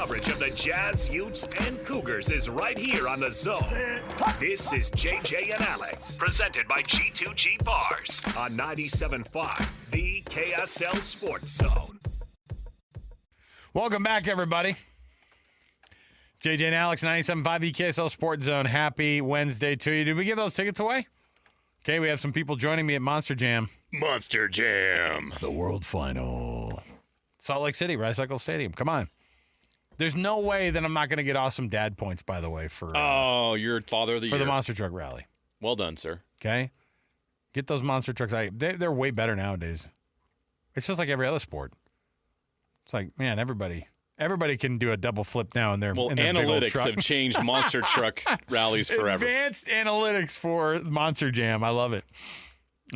coverage of the Jazz, Utes, and Cougars is right here on The Zone. This is JJ and Alex, presented by G2G Bars on 97.5, the KSL Sports Zone. Welcome back, everybody. JJ and Alex, 97.5, the KSL Sports Zone. Happy Wednesday to you. Did we give those tickets away? Okay, we have some people joining me at Monster Jam. Monster Jam. The World Final. Salt Lake City, Rice-Eccles Stadium. Come on. There's no way that I'm not going to get awesome dad points, by the way, for your father of the year. For the Monster Truck Rally. Well done, sir. Okay? Get those monster trucks. They're way better nowadays. It's just like every other sport. It's like, man, everybody can do a double flip now in their Well, in their analytics big old truck. have changed monster truck rallies forever. Advanced analytics for Monster Jam. I love it.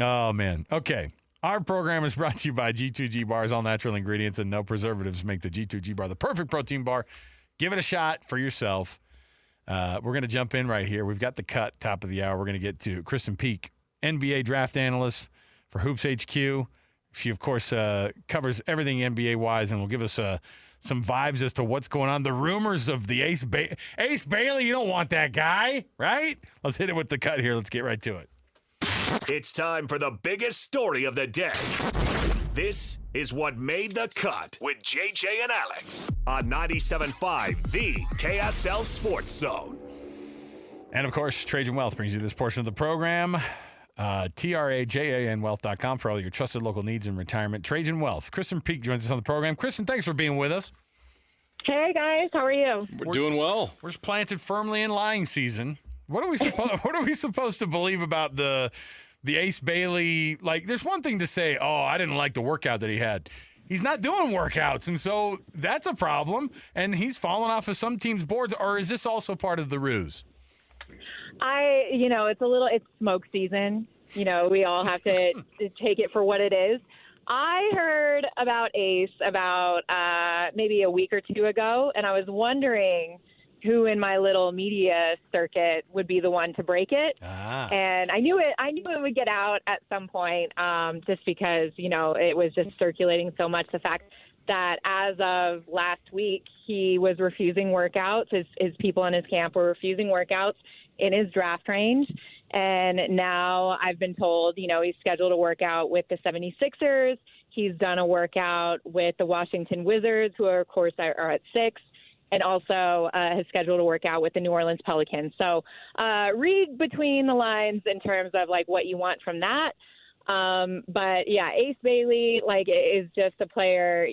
Oh, man. Okay. Our program is brought to you by G2G Bars. All natural ingredients and no preservatives make the G2G Bar the perfect protein bar. Give it a shot for yourself. We're going to jump in right here. We've got the cut, top of the hour. We're going to get to Krysten Peek, NBA draft analyst for Hoops HQ. She, of course, covers everything NBA-wise and will give us some vibes as to what's going on. The rumors of the Ace Bailey, you don't want that guy, right? Let's hit it with the cut here. Let's get right to it. It's time for the biggest story of the day. This is what made the cut with JJ and Alex on 97.5, the KSL Sports Zone. And, of course, Trajan Wealth brings you this portion of the program. TRAJANwealth.com for all your trusted local needs in retirement. Trajan Wealth. Krysten Peek joins us on the program. Krysten, thanks for being with us. Hey, guys. How are you? We're doing well. We're just planted firmly in lying season. What are we supposed to believe about the Ace Bailey? Like, there's one thing to say, oh, I didn't like the workout that he had. He's not doing workouts, and so that's a problem, and he's fallen off of some teams' boards, or is this also part of the ruse? It's smoke season. We all have to take it for what it is. I heard about Ace about maybe a week or two ago, and I was wondering who in my little media circuit would be the one to break it. And I knew it would get out at some point, just because, it was just circulating so much. The fact that as of last week, he was refusing workouts. His people in his camp were refusing workouts in his draft range. And now I've been told, he's scheduled a workout with the 76ers. He's done a workout with the Washington Wizards, who of course are at 6. And also has scheduled a workout with the New Orleans Pelicans. So read between the lines in terms of like what you want from that. But yeah, Ace Bailey is just a player,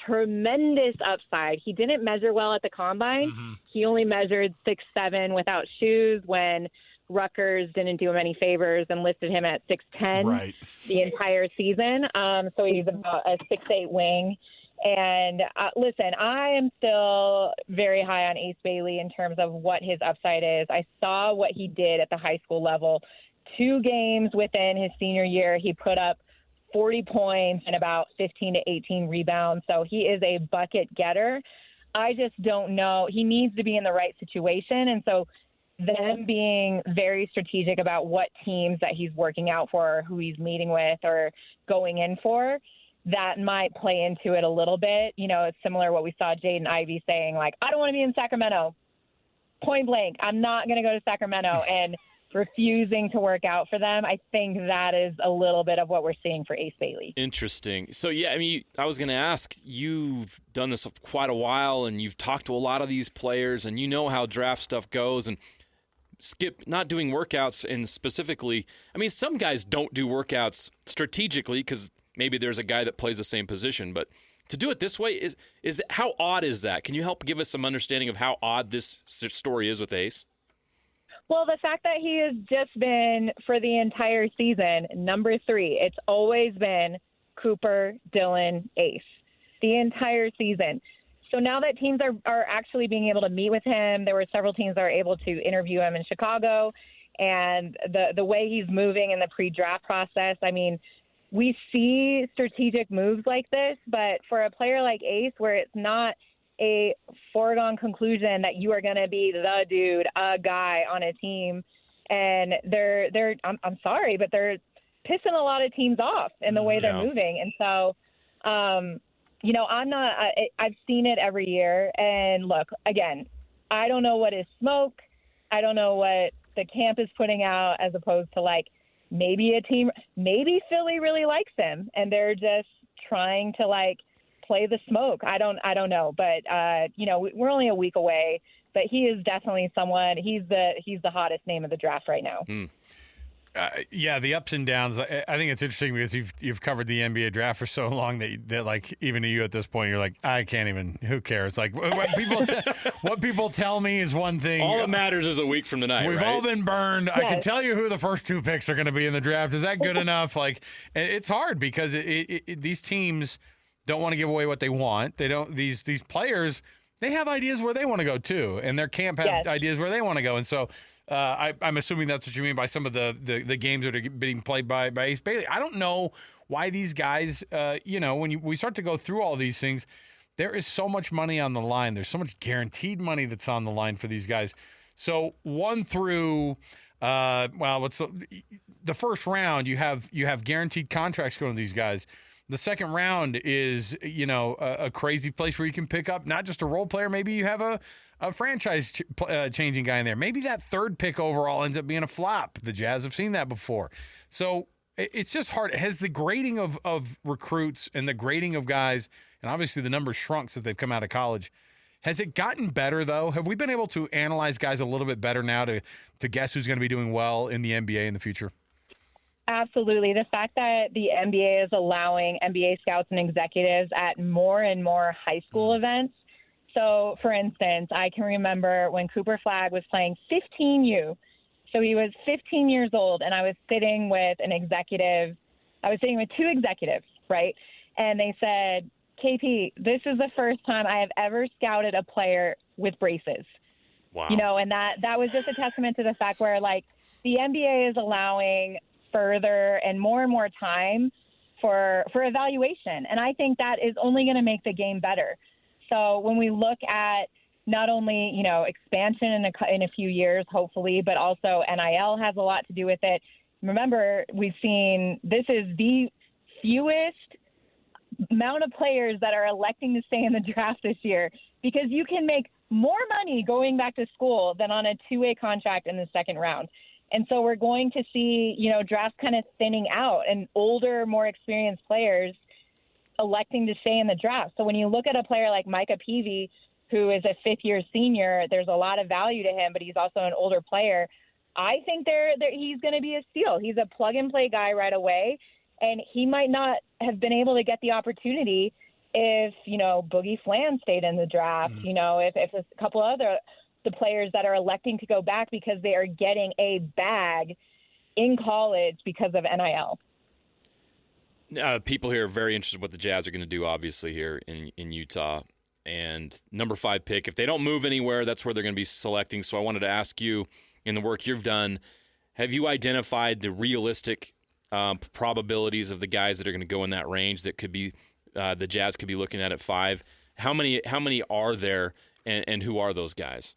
tremendous upside. He didn't measure well at the combine. Mm-hmm. He only measured 6'7" without shoes when Rutgers didn't do him any favors and listed him at 6'10" the entire season. So he's about a 6'8" wing. And listen, I am still very high on Ace Bailey in terms of what his upside is. I saw what he did at the high school level. 2 games within his senior year, he put up 40 points and about 15 to 18 rebounds. So he is a bucket getter. I just don't know. He needs to be in the right situation. And so them being very strategic about what teams that he's working out for, or who he's meeting with or going in for, that might play into it a little bit. It's similar to what we saw Jaden Ivey saying, I don't want to be in Sacramento. Point blank, I'm not going to go to Sacramento, and refusing to work out for them. I think that is a little bit of what we're seeing for Ace Bailey. Interesting. So, yeah, I was going to ask, you've done this for quite a while, and you've talked to a lot of these players, and you know how draft stuff goes, and Skip not doing workouts, and specifically, some guys don't do workouts strategically because maybe there's a guy that plays the same position, but to do it this way, is how odd is that? Can you help give us some understanding of how odd this story is with Ace? Well, the fact that he has just been, for the entire season, number 3. It's always been Cooper, Dillon, Ace, the entire season. So now that teams are actually being able to meet with him, there were several teams that were able to interview him in Chicago, and the way he's moving in the pre-draft process, we see strategic moves like this, but for a player like Ace, where it's not a foregone conclusion that you are going to be the dude, a guy on a team, and I'm sorry, but they're pissing a lot of teams off in the way they're moving. And so I've seen it every year. And look, again, I don't know what is smoke. I don't know what the camp is putting out as opposed to like maybe Philly really likes him and they're just trying to like play the smoke. I don't know. But, we're only a week away, but he is definitely someone. He's the hottest name of the draft right now. The ups and downs. I think it's interesting because you've covered the NBA draft for so long that like even you at this point you're like I can't even. Who cares? Like what people tell me is one thing. All that matters is a week from tonight. We've right? all been burned. Yes. I can tell you who the first 2 picks are going to be in the draft. Is that good enough? Like it's hard because these teams don't want to give away what they want. They don't. These players they have ideas where they want to go too, and their camp have ideas where they want to go, and so. I'm assuming that's what you mean by some of the games that are being played by Ace Bailey. I don't know why these guys, when we start to go through all these things, there is so much money on the line. There's so much guaranteed money that's on the line for these guys. So 1 through, what's the first round? You have guaranteed contracts going to these guys. The second round is, a crazy place where you can pick up not just a role player. Maybe you have a franchise changing guy in there. Maybe that 3rd pick overall ends up being a flop. The Jazz have seen that before. So it's just hard. Has the grading of recruits and the grading of guys, and obviously the numbers shrunk since they've come out of college, has it gotten better, though? Have we been able to analyze guys a little bit better now to guess who's going to be doing well in the NBA in the future? Absolutely. The fact that the NBA is allowing NBA scouts and executives at more and more high school events. So, for instance, I can remember when Cooper Flagg was playing 15U. So he was 15 years old, and I was sitting with an executive. I was sitting with 2 executives, right? And they said, KP, this is the first time I have ever scouted a player with braces. Wow. And that was just a testament to the fact where, like, the NBA is allowing further and more time for evaluation. And I think that is only going to make the game better. So when we look at not only, expansion in a few years, hopefully, but also NIL has a lot to do with it. Remember, we've seen this is the fewest amount of players that are electing to stay in the draft this year because you can make more money going back to school than on a 2-way contract in the second round. And so we're going to see, drafts kind of thinning out and older, more experienced players electing to stay in the draft. So when you look at a player like Micah Peavy, who is a 5th-year senior, there's a lot of value to him, but he's also an older player. I think he's going to be a steal. He's a plug-and-play guy right away, and he might not have been able to get the opportunity if, Boogie Flan stayed in the draft, if a couple other the players that are electing to go back because they are getting a bag in college because of NIL. People here are very interested in what the Jazz are going to do, obviously, here in Utah. And number 5 pick, if they don't move anywhere, that's where they're going to be selecting. So I wanted to ask you, in the work you've done, have you identified the realistic probabilities of the guys that are going to go in that range that could be the Jazz could be looking at 5? How many are there, and who are those guys?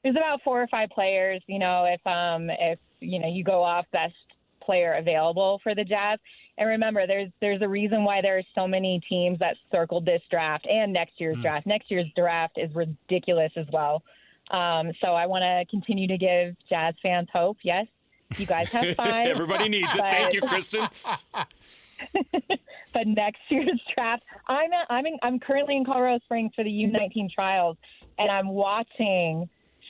There's about 4 or 5 players. If you go off best player available for the Jazz. And remember, there's a reason why there are so many teams that circled this draft and next year's draft. Next year's draft is ridiculous as well. So I want to continue to give Jazz fans hope. Yes, you guys have 5. Everybody needs it. Thank you, Krysten. But next year's draft, I'm currently in Colorado Springs for the U19 trials, and I'm watching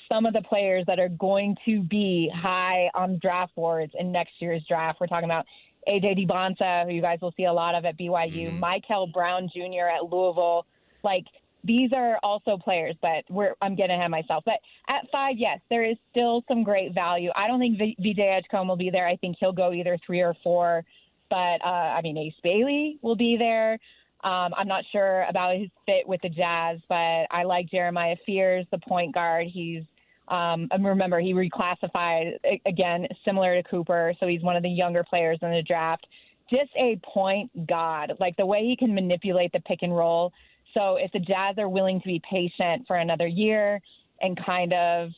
some of the players that are going to be high on draft boards in next year's draft. We're talking about A.J. DiBonta, who you guys will see a lot of at BYU, Michael Brown Jr. at Louisville. Like, these are also players, but I'm getting ahead of myself. But at 5, yes, there is still some great value. I don't think VJ Edgecombe will be there. I think he'll go either 3 or 4. But, Ace Bailey will be there. I'm not sure about his fit with the Jazz, but I like Jeremiah Fears, the point guard. He's remember, he reclassified, again, similar to Cooper, so he's one of the younger players in the draft. Just a point god, like the way he can manipulate the pick and roll. So if the Jazz are willing to be patient for another year and kind of,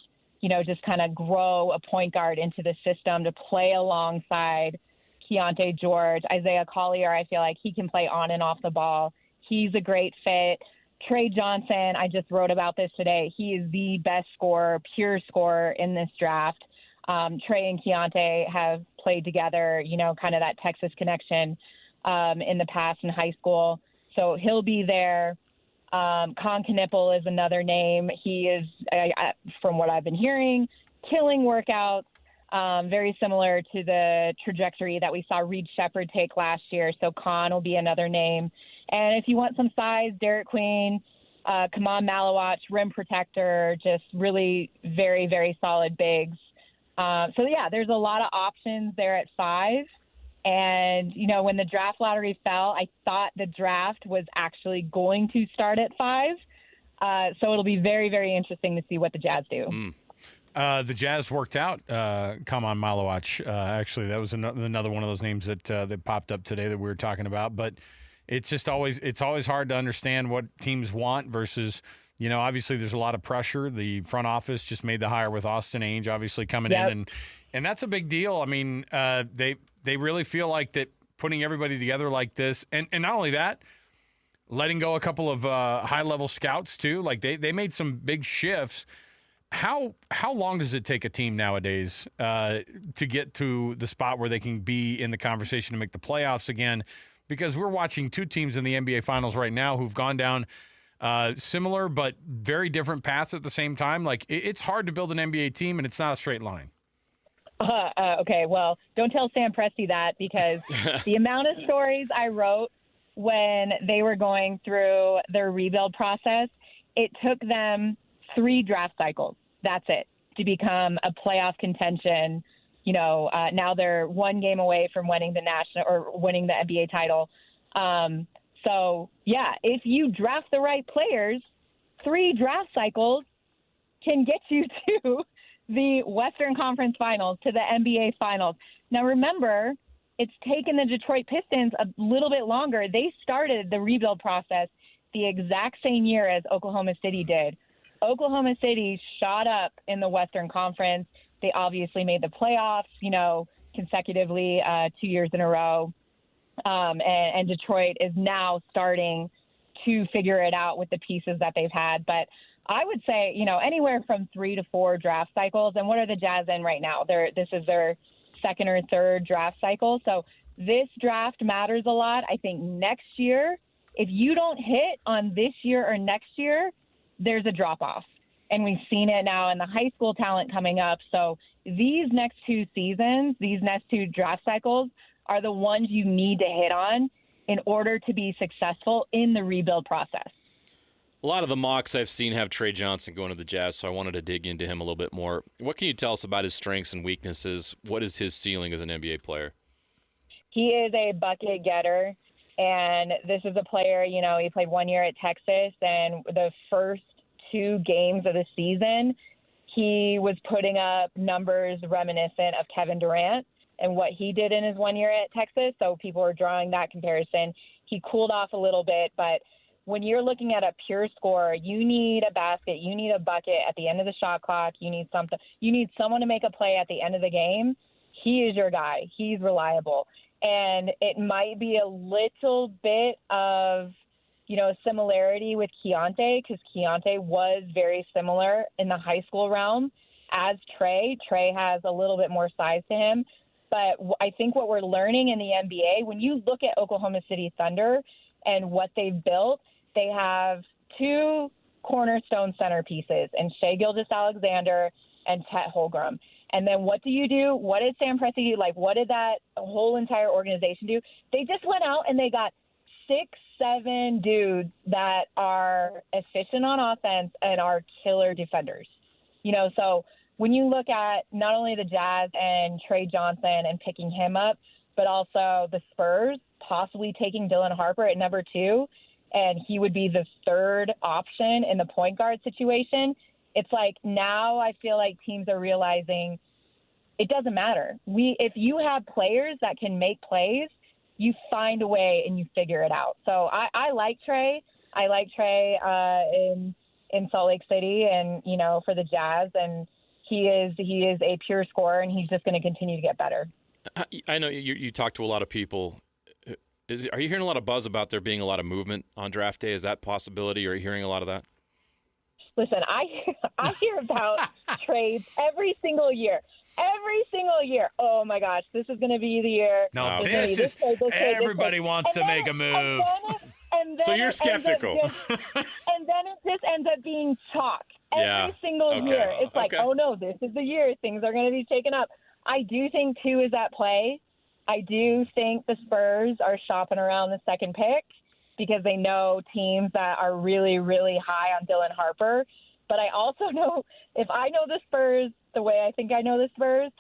just kind of grow a point guard into the system to play alongside Keontae George, Isaiah Collier, I feel like he can play on and off the ball. He's a great fit. Trey Johnson, I just wrote about this today. He is the best scorer, pure scorer in this draft. Trey and Keontae have played together, kind of that Texas connection in the past in high school. So he'll be there. Con Knipple is another name. He is, from what I've been hearing, killing workouts, very similar to the trajectory that we saw Reed Shepherd take last year. So Con will be another name. And if you want some size, Derek Queen, Kaman Malawach, rim protector, just really very, very solid bigs. There's a lot of options there at 5. And, when the draft lottery fell, I thought the draft was actually going to start at 5. So it'll be very, very interesting to see what the Jazz do. The Jazz worked out Kaman Malawach. Actually, that was another one of those names that popped up today that we were talking about. But it's just always hard to understand what teams want versus, obviously there's a lot of pressure. The front office just made the hire with Austin Ainge, obviously coming in, and that's a big deal. I mean, they really feel like that putting everybody together like this, and not only that, letting go a couple of high-level scouts too. Like they made some big shifts. How long does it take a team nowadays to get to the spot where they can be in the conversation to make the playoffs again? Because we're watching 2 teams in the NBA Finals right now who've gone down similar but very different paths at the same time. Like it's hard to build an NBA team, and it's not a straight line. Okay, well, don't tell Sam Presti that, because the amount of stories I wrote when they were going through their rebuild process, it took them 3 draft cycles. That's it, to become a playoff contention. Now they're 1 game away from winning the NBA title. If you draft the right players, 3 draft cycles can get you to the Western Conference Finals, to the NBA Finals. Now, remember, it's taken the Detroit Pistons a little bit longer. They started the rebuild process the exact same year as Oklahoma City did. Oklahoma City shot up in the Western Conference. They obviously made the playoffs, consecutively 2 years in a row. And Detroit is now starting to figure it out with the pieces that they've had. But I would say, anywhere from 3 to 4 draft cycles. And what are the Jazz in right now? This is their 2nd or 3rd draft cycle. So this draft matters a lot. I think next year, if you don't hit on this year or next year, there's a drop-off. And we've seen it now in the high school talent coming up. So these next 2 seasons, these next 2 draft cycles are the ones you need to hit on in order to be successful in the rebuild process. A lot of the mocks I've seen have Trey Johnson going to the Jazz, so I wanted to dig into him a little bit more. What can you tell us about his strengths and weaknesses? What is his ceiling as an NBA player? He is a bucket getter, and this is a player, he played 1 year at Texas, and the first 2 games of the season, he was putting up numbers reminiscent of Kevin Durant and what he did in his 1 year at Texas, so people were drawing that comparison. He cooled off a little bit, but when you're looking at a pure scorer, you need a basket, you need a bucket at the end of the shot clock, you need something. You need someone to make a play at the end of the game. He is your guy. He's reliable. And it might be a little bit of, similarity with Keontae, because Keontae was very similar in the high school realm as Trey. Trey has a little bit more size to him. But I think what we're learning in the NBA, when you look at Oklahoma City Thunder and what they've built, they have 2 cornerstone centerpieces, and Shai Gilgeous-Alexander and Chet Holmgren. And then what do you do? What did Sam Presti do? Like, what did that whole entire organization do? They just went out and they got 6-7 dudes that are efficient on offense and are killer defenders. So when you look at not only the Jazz and Trey Johnson and picking him up, but also the Spurs possibly taking Dylan Harper at number 2, and he would be the 3rd option in the point guard situation. It's like now I feel like teams are realizing it doesn't matter. If you have players that can make plays, you find a way and you figure it out. So I like Trey. I like Trey in Salt Lake City and, for the Jazz. And he is a pure scorer, and he's just going to continue to get better. I know you talk to a lot of people Are you hearing a lot of buzz about there being a lot of movement on draft day? Is that a possibility? Or are you hearing a lot of that? Listen, I hear about trades every single year. Every single year. Oh, my gosh, this is going to be the year. No, this everybody wants to make a move. And then so you're skeptical. And then it just ends up being chalk every single year. It's like, oh, no, this is the year. Things are going to be taken up. I do think, too, is at play. I do think the Spurs are shopping around the second pick because they know teams that are really, really high on Dylan Harper. But I also know if I know the Spurs the way I think I know the Spurs,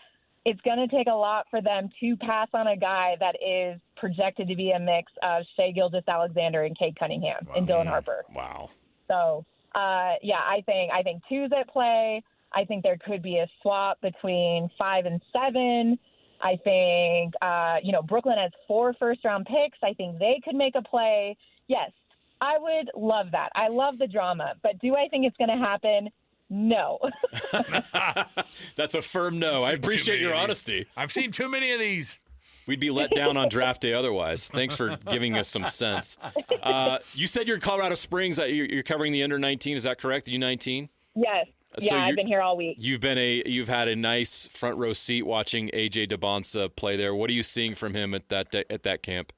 it's going to take a lot for them to pass on a guy that is projected to be a mix of Shai Gilgeous-Alexander and Cade Cunningham and Dylan Harper. Wow. So, I think two's at play. I think there could be a swap between 5 and 7. I think, Brooklyn has 4 first-round picks. I think they could make a play. Yes, I would love that. I love the drama. But do I think it's going to happen? No. That's a firm no. I appreciate your honesty. I've seen too many of these. We'd be let down on draft day otherwise. Thanks for giving us some sense. You said you're in Colorado Springs. You're covering the under-19. Is that correct, the U19? Yes. So I've been here all week. You've had a nice front row seat watching AJ DeBonsa play there. What are you seeing from him at that camp?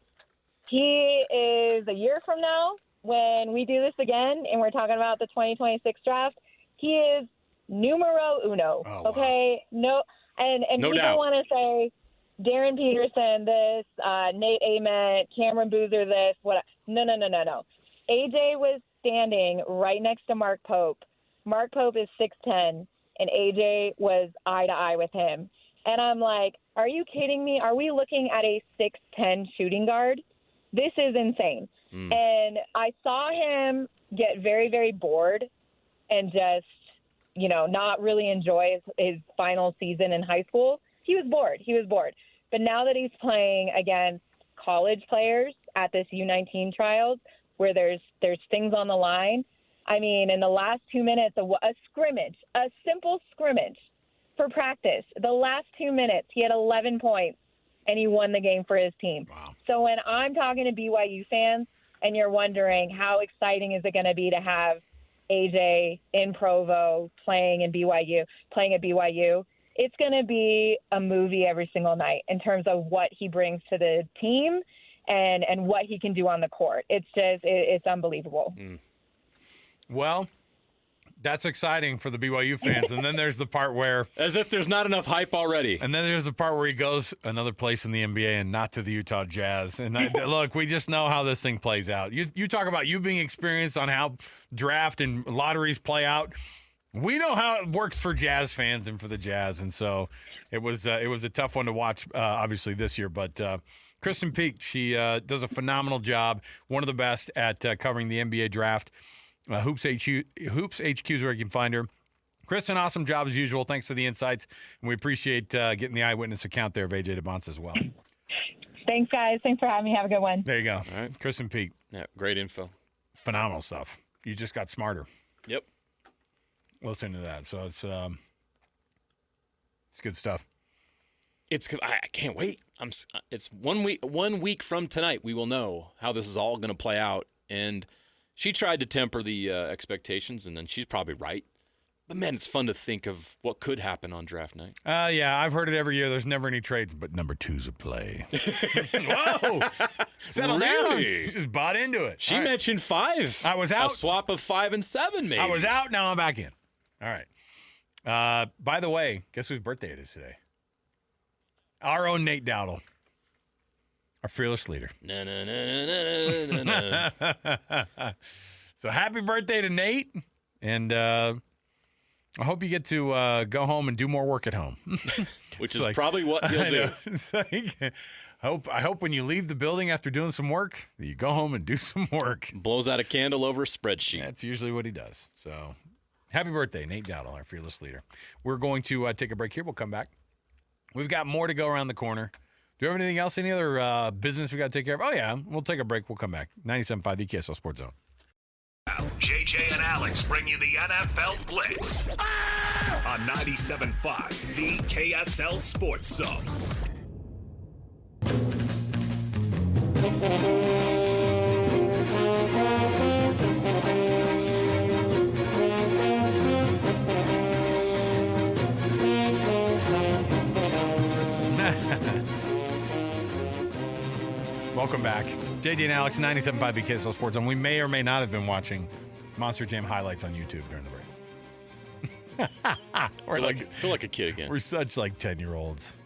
He is a year from now when we do this again and we're talking about the 2026 draft. He is numero uno. Oh, wow. Okay, no, and no people doubt. want to say Darren Peterson this, Nate Ament, Cameron Boozer this. What? No. AJ was standing right next to Mark Pope. Mark Pope is 6'10", and AJ was eye to eye with him. And I'm like, are you kidding me? Are we looking at a 6'10" shooting guard? This is insane. And I saw him get very, very bored and just, not really enjoy his final season in high school. He was bored. But now that he's playing against college players at this U19 trials where there's things on the line, I mean, in the last 2 minutes of a scrimmage, a simple scrimmage for practice, the last 2 minutes, he had 11 points, and he won the game for his team. Wow. So when I'm talking to BYU fans and you're wondering how exciting is it going to be to have AJ in Provo playing at BYU, it's going to be a movie every single night in terms of what he brings to the team and what he can do on the court. It's unbelievable. Well, that's exciting for the BYU fans. And then there's the part where... As if there's not enough hype already. And then there's the part where he goes another place in the NBA and not to the Utah Jazz. And look, we just know how this thing plays out. You talk about you being experienced on how draft and lotteries play out. We know how it works for Jazz fans and for the Jazz. And so it was a tough one to watch, obviously, this year. But Krysten Peek, she does a phenomenal job, one of the best at covering the NBA draft. Hoops HQ is where you can find her. Krysten, awesome job as usual. Thanks for the insights. And we appreciate getting the eyewitness account there of AJ DeBonsa as well. Thanks, guys. Thanks for having me. Have a good one. There you go. All right. Krysten Peek. Yeah, great info. Phenomenal stuff. You just got smarter. Yep. Listen to that. So it's good stuff. I can't wait. It's 1 week from tonight. We will know how this is all going to play out. And she tried to temper the expectations, and then she's probably right. But, man, it's fun to think of what could happen on draft night. Yeah, I've heard it every year. There's never any trades, but number 2's a play. Whoa! Settle down. You just bought into it. She mentioned 5. I was out. A swap of 5 and 7, maybe. I was out. Now I'm back in. All right. By the way, guess whose birthday it is today? Our own Nate Dowdle. Our fearless leader. No. So happy birthday to Nate. And I hope you get to go home and do more work at home. Which is probably what he'll do. It's like, I hope when you leave the building after doing some work, that you go home and do some work. Blows out a candle over a spreadsheet. That's usually what he does. So happy birthday, Nate Dowdle, our fearless leader. We're going to take a break here. We'll come back. We've got more to go around the corner. Do you have anything else? Any other business we got to take care of? Oh, yeah. We'll take a break. We'll come back. 97.5 EKSL Sports Zone. Now, JJ and Alex bring you the NFL Blitz on 97.5, the KSL Sports Zone. Welcome back. JJ and Alex, 97.5 VKSL Sports Zone. We may or may not have been watching Monster Jam highlights on YouTube during the break. Feel like a kid again. We're such like 10-year-olds.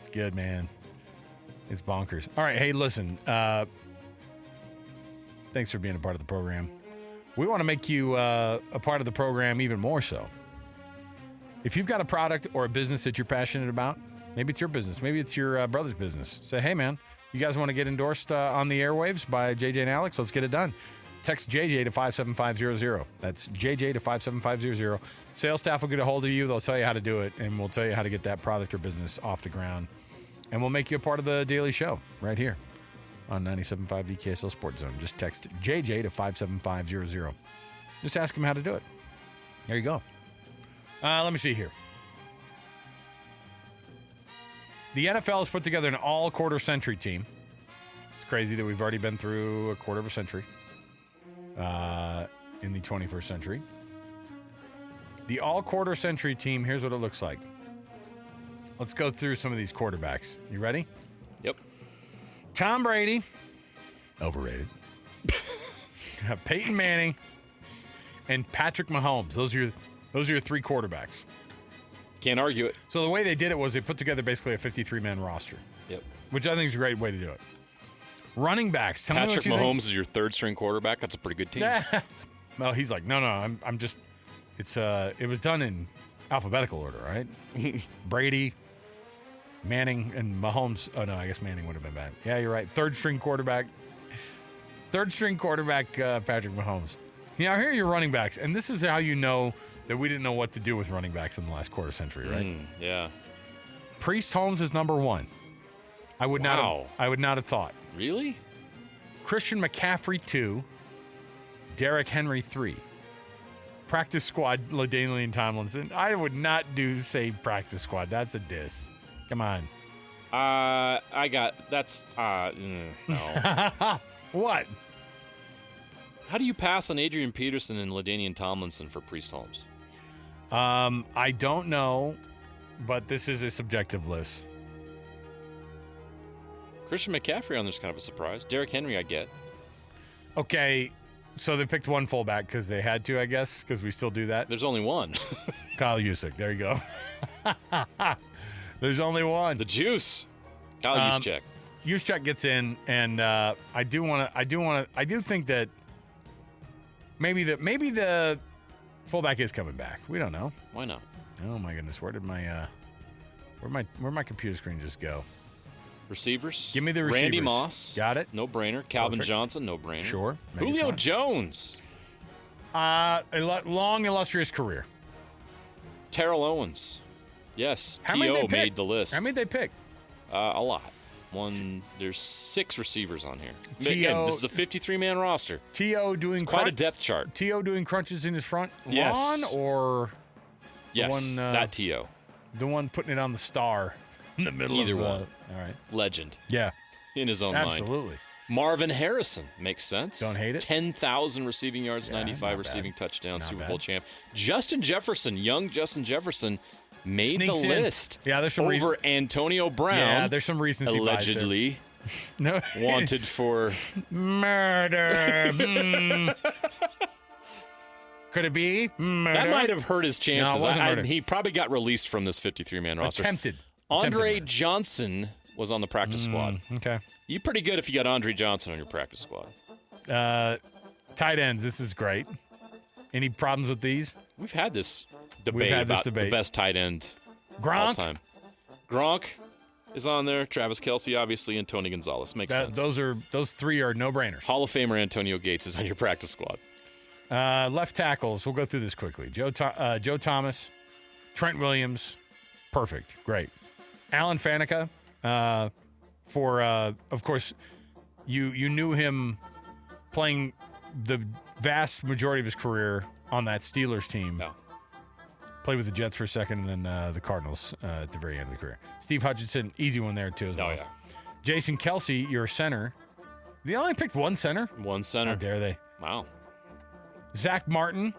It's good, man. It's bonkers. All right, hey, listen. Thanks for being a part of the program. We want to make you a part of the program even more so. If you've got a product or a business that you're passionate about, maybe it's your business, maybe it's your brother's business. Say, hey, man, you guys want to get endorsed on the airwaves by JJ and Alex? Let's get it done. Text JJ to 57500. That's JJ to 57500. Sales staff will get a hold of you. They'll tell you how to do it, and we'll tell you how to get that product or business off the ground. And we'll make you a part of the daily show right here on 97.5 VKSL Sports Zone. Just text JJ to 57500. Just ask him how to do it. There you go. Let me see here. The NFL has put together an all-quarter century team. It's crazy that we've already been through a quarter of a century in the 21st century. The all-quarter century team, here's what it looks like. Let's go through some of these quarterbacks. You ready? Yep. Tom Brady, overrated. Peyton Manning, and Patrick Mahomes. Those are your three quarterbacks. Can't argue it. So the way they did it was they put together basically a 53-man roster. Yep. Which I think is a great way to do it. Running backs. Tell Patrick me what you Mahomes is your third-string quarterback. That's a pretty good team. Well, he's like, no, I'm just. It was done in alphabetical order, right? Brady, Manning, and Mahomes. Oh no, I guess Manning would have been bad. Yeah, you're right. Third-string quarterback. Patrick Mahomes. Now here are your running backs, and this is how you know that we didn't know what to do with running backs in the last quarter century, right? Yeah. Priest Holmes is number one. I would not have thought. Really? Christian McCaffrey 2, Derrick Henry 3. Practice squad, LaDainian Tomlinson. I would not say practice squad. That's a diss. Come on. No. What? How do you pass on Adrian Peterson and LaDainian Tomlinson for Priest Holmes? I don't know, but this is a subjective list. Christian McCaffrey on there's kind of a surprise. Derrick Henry, I get. Okay, so they picked one fullback because they had to, I guess, because we still do that. There's only one. Kyle Juszczyk. There you go. There's only one. The juice. Kyle Juszczyk. Juszczyk gets in, and I do think that maybe the fullback is coming back. We don't know. Why not? Oh my goodness, where'd my computer screen just go? Receivers. Give me the receivers. Randy Moss. Got it. No brainer. Calvin Perfect. Johnson. No brainer. Sure. Julio Jones. A long, illustrious career. Terrell Owens. Yes. T.O. made the list. How many they pick? A lot. There's 6 receivers on here. T.O. Again, this is a 53-man roster. T.O. doing quite a depth chart. T.O. doing crunches in his front Yes. lawn, or Yes, one, that T.O. the one putting it on the star in the middle Either of one. All right. Legend. Yeah. In his own mind. Absolutely. Marvin Harrison. Makes sense. Don't hate it. 10,000 receiving yards, Yeah, 95 receiving touchdowns, Not Super bad. Bowl champ. Justin Jefferson, young Justin Jefferson, made Sneaks the in. list. Yeah, there's some over Antonio Brown. Yeah, there's some recency bias there. allegedly No. wanted for Murder. Could it be murder? that might have hurt his chances. No, it wasn't murder. He probably got released from this 53-man roster. Attempted Andre murder. Johnson was on the practice squad. Okay. You pretty good if you got Andre Johnson on your practice squad. Tight ends. This is great. Any problems with these? We've had this debate about the best tight end all Gronk. time. Gronk is on there. Travis Kelce, obviously, and Tony Gonzalez. Makes sense. Those three are no-brainers. Hall of Famer Antonio Gates is on your practice squad. Left tackles. We'll go through this quickly. Joe Thomas, Trent Williams, perfect, great. Alan Faneca, of course, you knew him playing the vast majority of his career on that Steelers team. Yeah. Played with the Jets for a second, and then the Cardinals at the very end of the career. Steve Hutchinson, easy one there too as well. Oh, yeah. Jason Kelce, your center. They only picked one center? One center. How dare they? Wow. Zach Martin.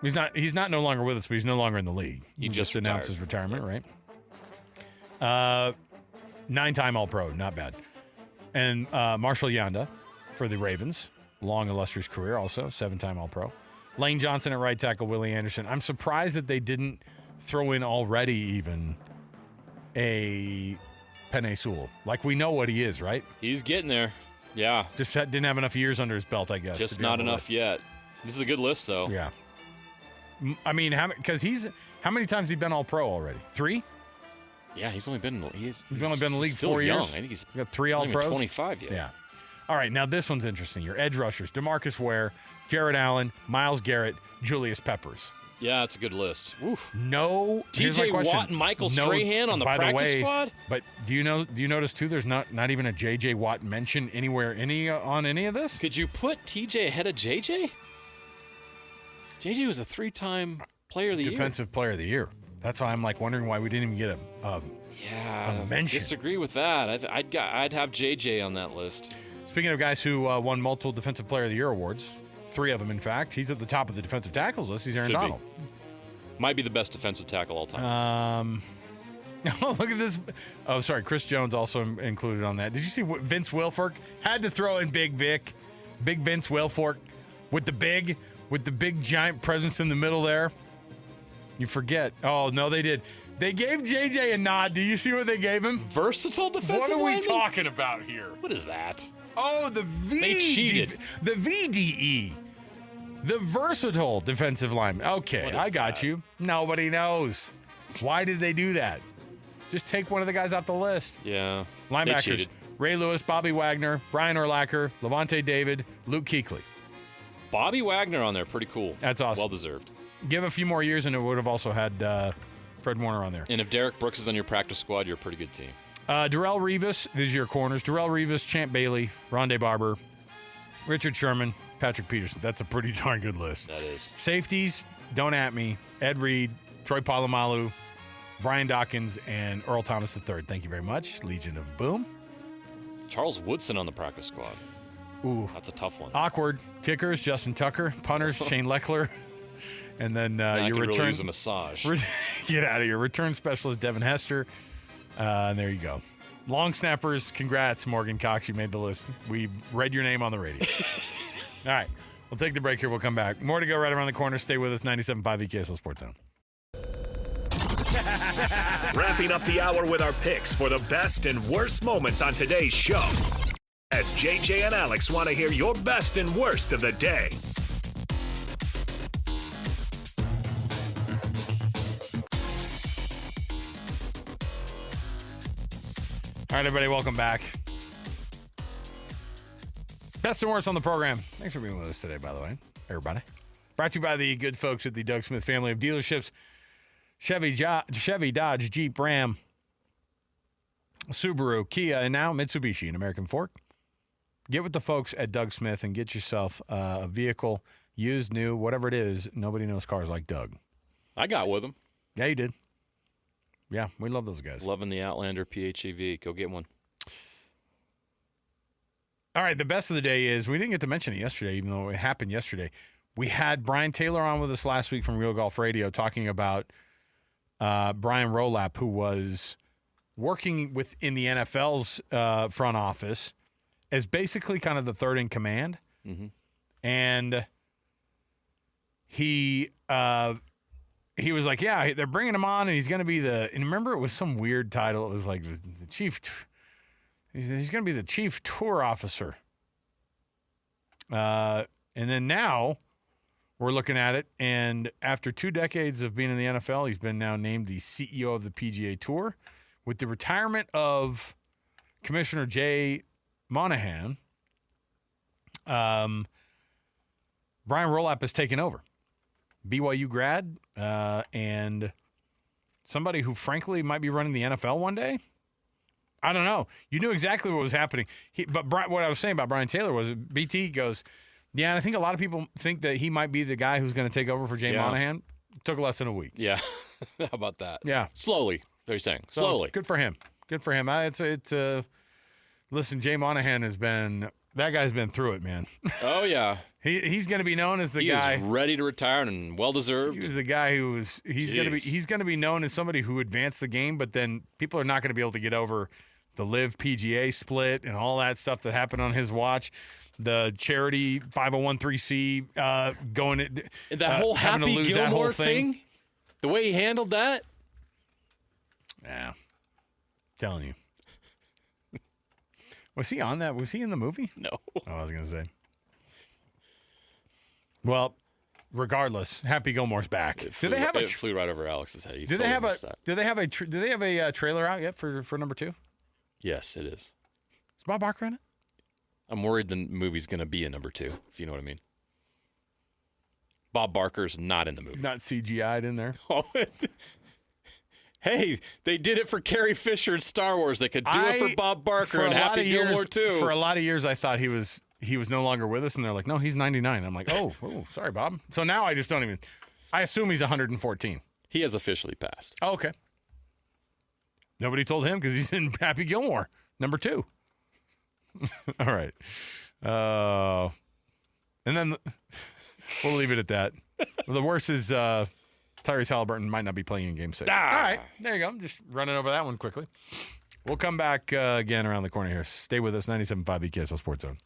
He's not no longer with us, but he's no longer in the league. He just announced his retirement, right? 9-time All-Pro, not bad. And Marshall Yanda for the Ravens. Long, illustrious career also, 7-time All-Pro. Lane Johnson at right tackle, Willie Anderson. I'm surprised that they didn't throw in already even a Penei Sewell. Like, we know what he is, right? He's getting there. Yeah. Just didn't have enough years under his belt, I guess. Just not enough yet. This is a good list, though. Yeah. I mean, because how many times has he been All-Pro already? 3? Yeah, he's only been in the league still 4 young. years. I think he's got 3 not even All-Pros. 25 yet. Yeah. All right, now this one's interesting. Your edge rushers: DeMarcus Ware, Jared Allen, Myles Garrett, Julius Peppers. Yeah, that's a good list. Oof. No, here's my TJ question. Watt and Michael No, Strahan on the by practice way, squad. But do you notice too? There's not even a JJ Watt mention anywhere on any of this. Could you put TJ ahead of JJ? JJ was a 3-time Player of the Defensive Player of the Year. That's why I'm like wondering why we didn't even get a mention. Disagree with that. I'd have JJ on that list. Speaking of guys who won multiple Defensive Player of the Year awards, 3 of them, in fact, he's at the top of the defensive tackles list. He's Aaron Donald. Might be the best defensive tackle all time. Oh, look at this. Oh, sorry. Chris Jones also included on that. Did you see Vince Wilfork had to throw in Big Vince Wilfork with the big giant presence in the middle there? You forget. Oh, no, they did. They gave JJ a nod. Do you see what they gave him? Versatile defensive What are we lineman? talking about here? What is that? Oh, They cheated. the VDE. The versatile defensive lineman. Okay, I got you. Nobody knows. Why did they do that? Just take one of the guys off the list. Yeah. They Linebackers: cheated. Ray Lewis, Bobby Wagner, Brian Urlacher, Levante David, Luke Kuechly. Bobby Wagner on there. Pretty cool. That's awesome. Well deserved. Give a few more years, and it would have also had Fred Warner on there. And if Derek Brooks is on your practice squad, you're a pretty good team. Darrelle Revis, these are your corners. Darrelle Revis, Champ Bailey, Rondé Barber, Richard Sherman, Patrick Peterson. That's a pretty darn good list. That is. Safeties, don't at me. Ed Reed, Troy Polamalu, Brian Dawkins, and Earl Thomas III. Thank you very much. Legion of Boom. Charles Woodson on the practice squad. Ooh. That's a tough one. Awkward. Kickers, Justin Tucker. Punters, Shane Leckler. And then I your could return. really use a massage. Get out of here. Return specialist, Devin Hester. And there you go. Long snappers, congrats, Morgan Cox. You made the list. We read your name on the radio. All right. We'll take the break here. We'll come back. More to go right around the corner. Stay with us. 97.5 EKSL Sports Zone. Wrapping up the hour with our picks for the best and worst moments on today's show. As JJ and Alex want to hear your best and worst of the day. All right, everybody, welcome back. Best and worst on the program. Thanks for being with us today, by the way, everybody. Brought to you by the good folks at the Doug Smith family of dealerships. Chevy, Dodge, Jeep, Ram, Subaru, Kia, and now Mitsubishi and American Fork. Get with the folks at Doug Smith and get yourself a vehicle, used, new, whatever it is. Nobody knows cars like Doug. I got with him. Yeah, you did. Yeah, we love those guys. Loving the Outlander PHEV. Go get one. All right, the best of the day is, we didn't get to mention it yesterday, even though it happened yesterday. We had Brian Taylor on with us last week from Real Golf Radio talking about Brian Rolap, who was working in the NFL's front office as basically kind of the third in command. Mm-hmm. And he was like, yeah, they're bringing him on, and he's going to be and remember, it was some weird title. It was like the chief. He's going to be the chief tour officer. And then now we're looking at it, and after 2 decades of being in the NFL, he's been now named the CEO of the PGA Tour. With the retirement of Commissioner Jay Monahan, Brian Rolap has taken over. BYU grad, and somebody who, frankly, might be running the NFL one day. I don't know. You knew exactly what was happening. But what I was saying about Brian Taylor was, BT goes, yeah, and I think a lot of people think that he might be the guy who's going to take over for Jay Monahan. Took less than a week. Yeah. How about that? Yeah. Slowly, they're saying. Slowly. So, good for him. Good for him. Listen, Jay Monahan has been That guy's been through it, man. Oh, yeah. He's going to be known as the He guy is ready to retire and well-deserved. He was the guy who was. He's going to be known as somebody who advanced the game, but then people are not going to be able to get over the Live PGA split and all that stuff that happened on his watch. The charity 501(c) going. That whole Happy Gilmore thing. The way he handled that. Yeah, telling you. Was he on that? Was he in the movie? No. Oh, I was going to say. Well, regardless, Happy Gilmore's back. It flew right over Alex's head. Do they have a trailer out yet for number 2? Yes, it is. Is Bob Barker in it? I'm worried the movie's going to be a number 2, if you know what I mean. Bob Barker's not in the movie. Not CGI'd in there. Hey, they did it for Carrie Fisher in Star Wars. They could do it for Bob Barker and Happy Gilmore too. For a lot of years, I thought he was no longer with us, and they're like, no, he's 99. I'm like, oh, sorry, Bob. So now I just don't even. I assume he's 114. He has officially passed. Oh, okay. Nobody told him because he's in Happy Gilmore, number 2. All right. And then we'll leave it at that. The worst is Tyrese Halliburton might not be playing in Game 6. All right. There you go. Just running over that one quickly. We'll come back again around the corner here. Stay with us, 97.5 KSL Sports Zone.